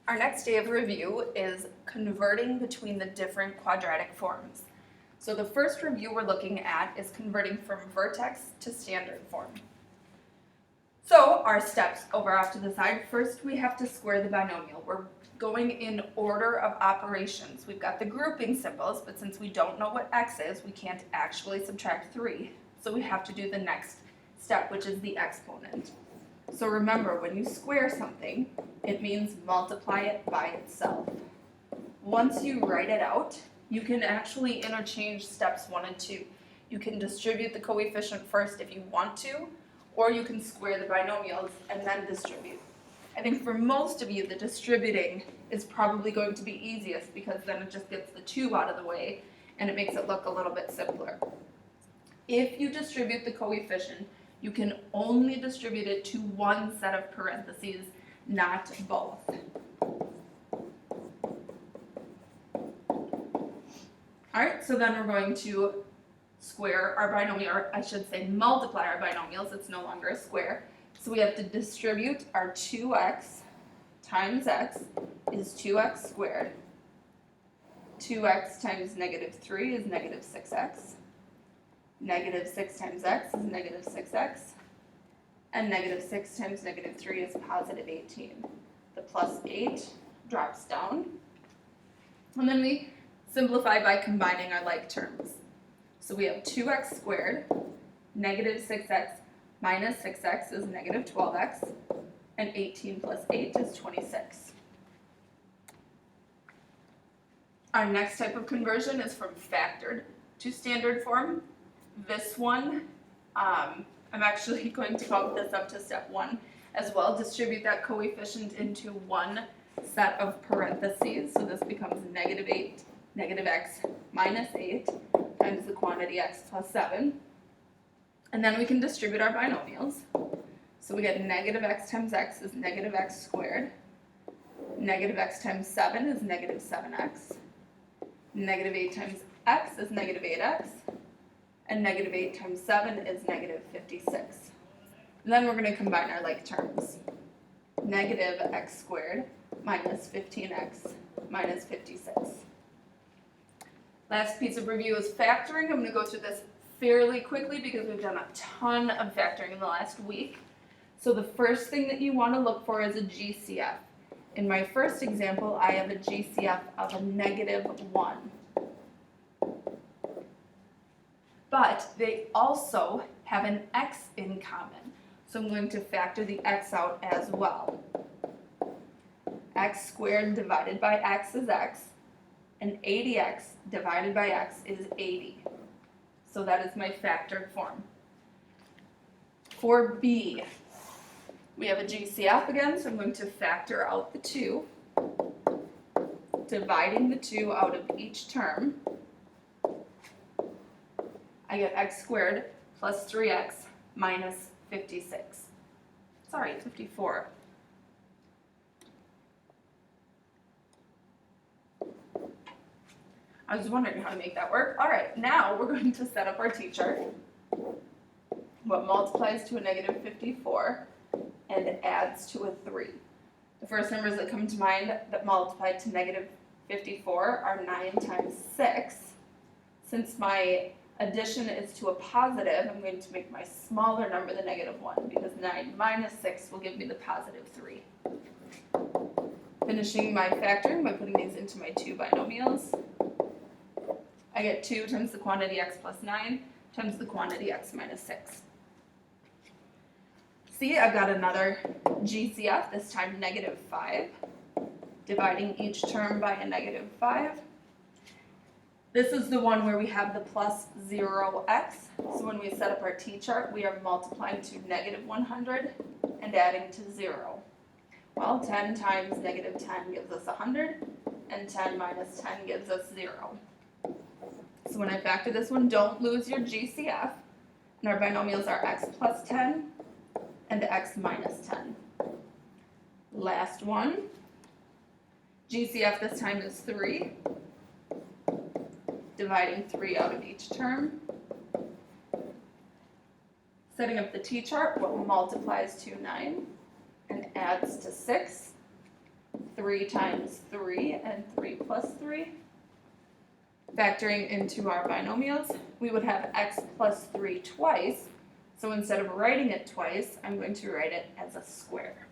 Our next day of review is converting between the different quadratic forms. So the first review we're looking at is converting from vertex to standard form. So our steps over off to the side, first we have to square the binomial. We're going in order of operations. We've got the grouping symbols, but since we don't know what x is, we can't actually subtract 3. So we have to do the next step, which is the exponent. So remember, when you square something, it means multiply it by itself. Once you write it out, you can actually interchange steps 1 and 2. You can distribute the coefficient first if you want to, or you can square the binomials and then distribute. I think for most of you, the distributing is probably going to be easiest because then it just gets the 2 out of the way and it makes it look a little bit simpler. If you distribute the coefficient, you can only distribute it to one set of parentheses, not both. Alright, so then we're going to square our binomial, or I should say multiply our binomials. It's no longer a square. So we have to distribute our 2x times x is 2x squared. 2x times negative 3 is negative 6x. Negative 6 times x is negative 6x. And negative 6 times negative 3 is positive 18. The plus 8 drops down. And then we simplify by combining our like terms. So we have 2x squared, negative 6x minus 6x is negative 12x, and 18 plus 8 is 26. Our next type of conversion is from factored to standard form. This one, I'm actually going to bump this up to step 1 as well. Distribute that coefficient into one set of parentheses. So this becomes negative 8, negative x minus 8 times the quantity x plus 7. And then we can distribute our binomials. So we get negative x times x is negative x squared. Negative x times 7 is negative 7x. Negative 8 times x is negative 8x. And negative 8 times 7 is negative 56. And then we're going to combine our like terms. Negative x squared minus 15x minus 56. Last piece of review is factoring. I'm going to go through this fairly quickly because we've done a ton of factoring in the last week. So the first thing that you want to look for is a GCF. In my first example, I have a GCF of a negative 1. But they also have an x in common. So I'm going to factor the x out as well. X squared divided by x is x, and 80x divided by x is 80. So that is my factored form. For b, we have a GCF again, so I'm going to factor out the 2, dividing the 2 out of each term. I get x squared plus 3x minus 56. Sorry, 54. I was wondering how to make that work. All right, now we're going to set up our t-chart. What multiplies to a negative 54 and adds to a 3. The first numbers that come to mind that multiply to negative 54 are 9 times 6. Since my addition is to a positive, I'm going to make my smaller number the negative 1 because 9 minus 6 will give me the positive 3. Finishing my factoring by putting these into my 2 binomials. I get 2 times the quantity x plus 9 times the quantity x minus 6. See, I've got another GCF, this time negative 5, dividing each term by a negative 5. This is the one where we have the plus 0x. So when we set up our t-chart, we are multiplying to negative 100 and adding to 0. Well, 10 times negative 10 gives us 100, and 10 minus 10 gives us 0. So when I factor this one, don't lose your GCF. And our binomials are x plus 10 and x minus 10. Last one. GCF this time is 3. Dividing 3 out of each term. Setting up the t-chart, what multiplies to 9 and adds to 6. 3 3 times 3 and 3 plus 3. Factoring into our binomials, we would have x plus 3 twice. So instead of writing it twice, I'm going to write it as a square.